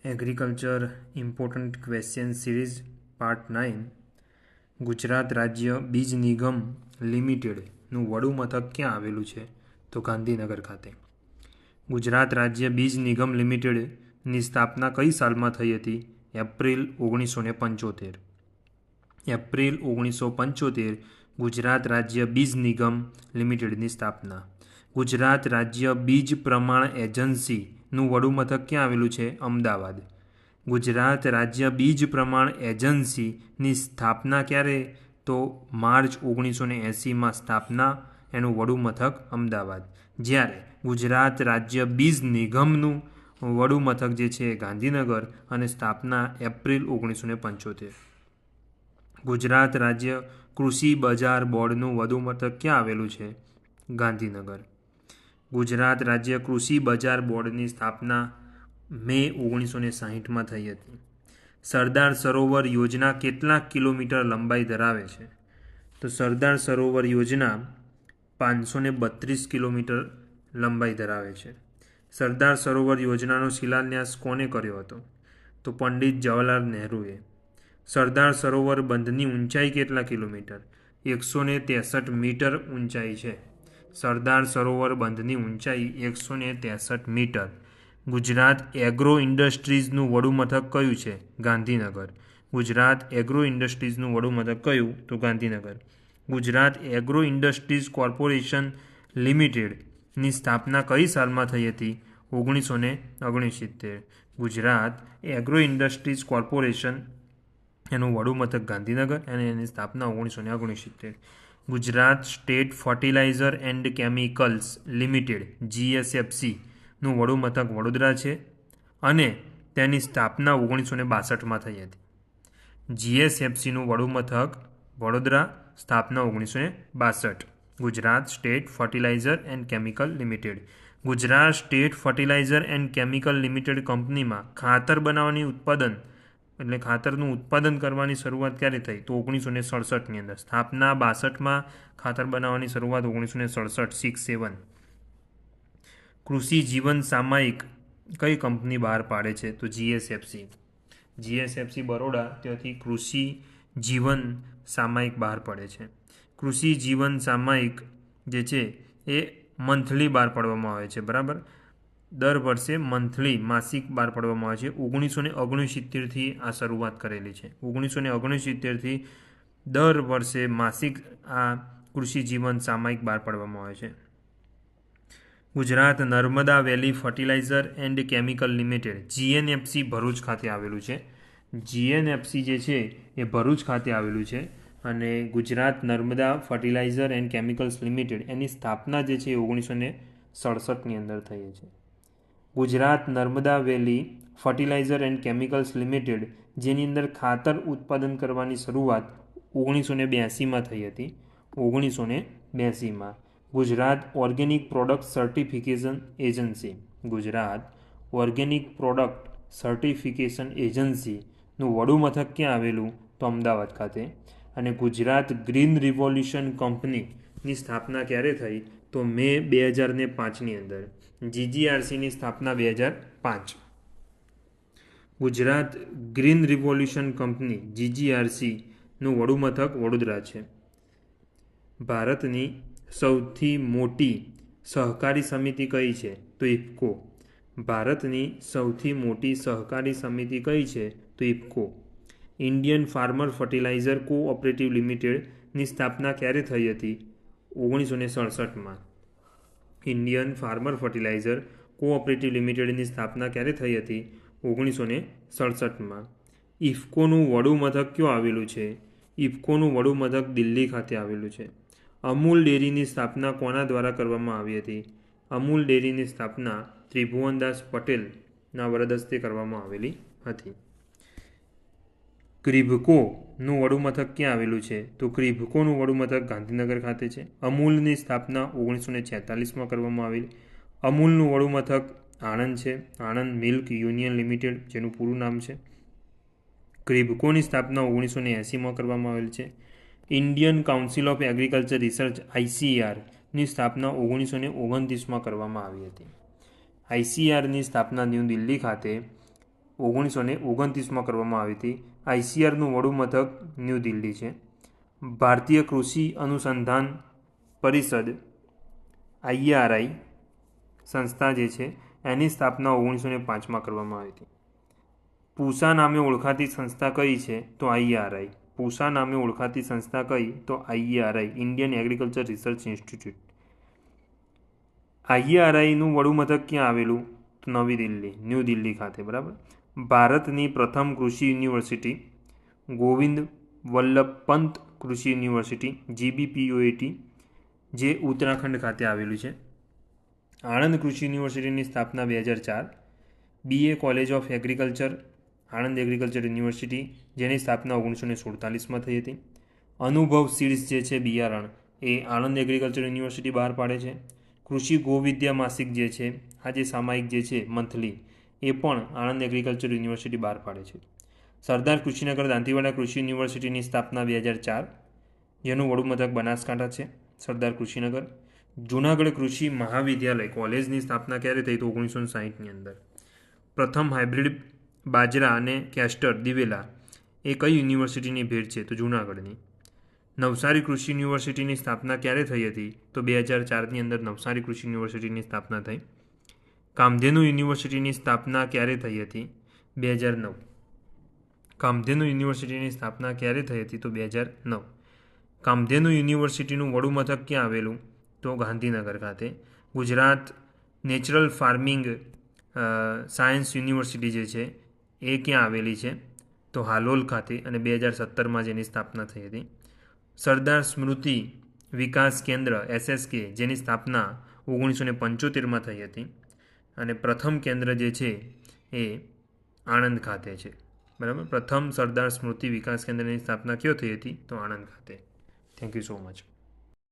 Agriculture important question series part 9 Gujarat રાજ્ય બીજ નિગમ લિમિટેડનું વડું મથક ક્યાં આવેલું છે? તો ગાંધીનગર ખાતે. ગુજરાત રાજ્ય બીજ નિગમ લિમિટેડની સ્થાપના કઈ સાલમાં થઈ હતી? એપ્રિલ 1975. એપ્રિલ 1975 ગુજરાત રાજ્ય બીજ નિગમ લિમિટેડની સ્થાપના. ગુજરાત રાજ્ય બીજ પ્રમાણ એજન્સીનું વડું મથક ક્યાં આવેલું છે? અમદાવાદ. ગુજરાત રાજ્ય બીજ પ્રમાણ એજન્સીની સ્થાપના ક્યારે? તો માર્ચ 1980માં સ્થાપના. એનું વડું મથક અમદાવાદ. જ્યારે ગુજરાત રાજ્ય બીજ નિગમનું વડું મથક જે છે ગાંધીનગર અને સ્થાપના એપ્રિલ 1975. ગુજરાત રાજ્ય કૃષિ બજાર બોર્ડનું વડું મથક ક્યાં આવેલું છે? ગાંધીનગર. ગુજરાત રાજ્ય કૃષિ બજાર બોર્ડની સ્થાપના મે 1960માં થઈ હતી. સરદાર સરોવર યોજના કેટલા કિલોમીટર લંબાઈ ધરાવે છે? તો સરદાર સરોવર યોજના 532 કિલોમીટર લંબાઈ ધરાવે છે. સરદાર સરોવર યોજનાનો શિલાન્યાસ કોને કર્યો હતો? તો પંડિત જવાહરલાલ નહેરુએ. સરદાર સરોવર બંધની ઊંચાઈ કેટલા કિલોમીટર? 163 મીટર ઊંચાઈ છે. સરદાર સરોવર બંધની ઊંચાઈ 163 મીટર. ગુજરાત એગ્રો ઇન્ડસ્ટ્રીઝનું વડું મથક કયું છે? ગાંધીનગર. ગુજરાત એગ્રો ઇન્ડસ્ટ્રીઝનું વડું મથક કયું? તો Gandhinagar. Gujarat agro industries corporation લિમિટેડની સ્થાપના કઈ સાલમાં થઈ હતી? 1969. ગુજરાત એગ્રો ઇન્ડસ્ટ્રીઝ કોર્પોરેશન એનું વડું મથક ગાંધીનગર અને એની સ્થાપના 1969. Gujarat state fertiliser and chemicals limited GSFCનું વડું મથક વડોદરા છે અને તેની સ્થાપના 1962માં થઈ હતી. GSFCનું વડું મથક વડોદરા, સ્થાપના 1962. Gujarat state fertiliser and chemical limited. Gujarat state fertiliser and chemical limited કંપનીમાં ખાતર બનાવવાની ઉત્પાદન એટલે ખાતરનું ઉત્પાદન કરવાની શરૂઆત ક્યારે થઈ? તો 1967ની અંદર. સ્થાપના 62માં, ખાતર બનાવવાની શરૂઆત 1967. કૃષિ જીવન સામાયિક કઈ કંપની બહાર પાડે છે? તો GSFC. GSFC બરોડા ત્યાંથી કૃષિ જીવન સામાયિક બહાર પડે છે. કૃષિ જીવન સામાયિક જે છે એ મંથલી બહાર પાડવામાં આવે છે, બરાબર. દર વર્ષે મંથલી માસિક બહાર પાડવામાં આવે છે. 1969થી આ શરૂઆત કરેલી છે. 1969થી દર વર્ષે માસિક આ કૃષિ જીવન સામાયિક બહાર પાડવામાં આવે છે. Gujarat Narmada valley fertiliser and chemical limited GNFC Bharuch ખાતે આવેલું છે. GNFC જે છે એ ભરૂચ ખાતે આવેલું છે અને Gujarat Narmada fertiliser and chemicals limited એની સ્થાપના જે છે એ 1967ની અંદર થઈ છે. Gujarat Narmada valley fertiliser and chemicals limited જેની અંદર ખાતર ઉત્પાદન કરવાની શરૂઆત 1982માં થઈ હતી. 1982માં. Gujarat organic product certification agency. Gujarat organic product certification એજન્સીનું વડું મથક ક્યાં આવેલું? તો અમદાવાદ ખાતે. અને ગુજરાત ગ્રીન રિવોલ્યુશન કંપનીની સ્થાપના ક્યારે થઈ? તો મે 2005ની અંદર. GGRCની સ્થાપના 2005. ગુજરાત ગ્રીન રિવોલ્યુશન કંપની GGRCનું વડું મથક વડોદરા છે. ભારતની સૌથી મોટી સહકારી સમિતિ કઈ છે? તો ઇફકો. ભારતની સૌથી મોટી સહકારી સમિતિ કઈ છે? તો IFFCO. Indian farmer fertiliser cooperative લિમિટેડની સ્થાપના ક્યારે થઈ હતી? 1967માં. ઇન્ડિયન ફાર્મર ફર્ટિલાઇઝર કોઓપરેટિવ લિમિટેડની સ્થાપના ક્યારે થઈ હતી? 1967માં. ઇફકોનું વડું મથક ક્યાં આવેલું છે? ઇફકોનું વડું મથક દિલ્હી ખાતે આવેલું છે. અમૂલ ડેરીની સ્થાપના કોના દ્વારા કરવામાં આવી હતી? અમૂલ ડેરીની સ્થાપના ત્રિભુવનદાસ પટેલના વરદ હસ્તે કરવામાં આવેલી હતી. ક્રિબકોનું વડું મથક ક્યાં આવેલું છે? તો ક્રિબકોનું વડું મથક ગાંધીનગર ખાતે છે. અમૂલની સ્થાપના 1946માં કરવામાં આવેલી. અમૂલનું વડું મથક આણંદ છે. આણંદ મિલ્ક યુનિયન લિમિટેડ જેનું પૂરું નામ છે. ક્રિબકોની સ્થાપના 1980માં કરવામાં આવેલ છે. Indian council of agriculture research ICARની સ્થાપના 1929માં કરવામાં આવી હતી. ICARની સ્થાપના ન્યૂ દિલ્હી ખાતે 1929માં કરવામાં આવી હતી. ICARનું વડુ મથક ન્યૂ દિલ્હી છે. ભારતીય કૃષિ અનુસંધાન પરિષદ IARI સંસ્થા જે છે એની સ્થાપના 1905માં કરવામાં આવી હતી. પૂસા નામે ઓળખાતી સંસ્થા કઈ છે? તો IARI. પૂસા નામે ઓળખાતી સંસ્થા કઈ? તો IARI, Indian agriculture research institute. IARIનું વડુ મથક ક્યાં આવેલું? તો નવી દિલ્હી, ન્યૂ દિલ્હી ખાતે. બરાબર. ભારતની પ્રથમ કૃષિ યુનિવર્સિટી ગોવિંદ વલ્લભ પંત કૃષિ યુનિવર્સિટી GBPOAT જે ઉત્તરાખંડ ખાતે આવેલું છે. આણંદ કૃષિ યુનિવર્સિટીની સ્થાપના 2004. BA college of agriculture Anand agriculture university જેની સ્થાપના 1947માં થઈ હતી. અનુભવ સીડ્સ જે છે બિયારણ એ આણંદ એગ્રીકલ્ચર યુનિવર્સિટી બહાર પાડે છે. કૃષિ ગોવિદ્યા માસિક જે છે આ જે સામાયિક જે છે મંથલી એ પણ આણંદ એગ્રીકલ્ચર યુનિવર્સિટી બહાર પાડે છે. સરદાર કૃષિનગર દાંતીવાડા કૃષિ યુનિવર્સિટીની સ્થાપના 2004 જેનું વડુ મથક બનાસકાંઠા છે. સરદાર કૃષિનગર. જૂનાગઢ કૃષિ મહાવિદ્યાલય કોલેજની સ્થાપના ક્યારે થઈ? તો 1960ની અંદર. પ્રથમ હાઇબ્રિડ બાજરા અને કેસ્ટર દિવેલા એ કઈ યુનિવર્સિટીની ભેટ છે? તો જૂનાગઢની. નવસારી કૃષિ યુનિવર્સિટીની સ્થાપના ક્યારે થઈ હતી? તો 2004ની અંદર નવસારી કૃષિ યુનિવર્સિટીની સ્થાપના થઈ. કામધેનુ યુનિવર્સિટીની સ્થાપના ક્યારે થઈ હતી? 2009. કામધેનુ યુનિવર્સિટીની સ્થાપના ક્યારે થઈ હતી? તો 2009. કામધેનુ યુનિવર્સિટીનું વડુ મથક ક્યાં આવેલું? તો ગાંધીનગર ખાતે. Gujarat natural farming science university જે છે એ ક્યાં આવેલી છે? તો હાલોલ ખાતે અને 2017માં જેની સ્થાપના થઈ હતી. સરદાર સ્મૃતિ વિકાસ કેન્દ્ર SSK જેની સ્થાપના 1975માં થઈ હતી અને પ્રથમ કેન્દ્ર જે છે એ આણંદ ખાતે છે. બરાબર. પ્રથમ સરદાર સ્મૃતિ વિકાસ કેન્દ્રની સ્થાપના ક્યાં થઈ હતી? તો આણંદ ખાતે. Thank you so much.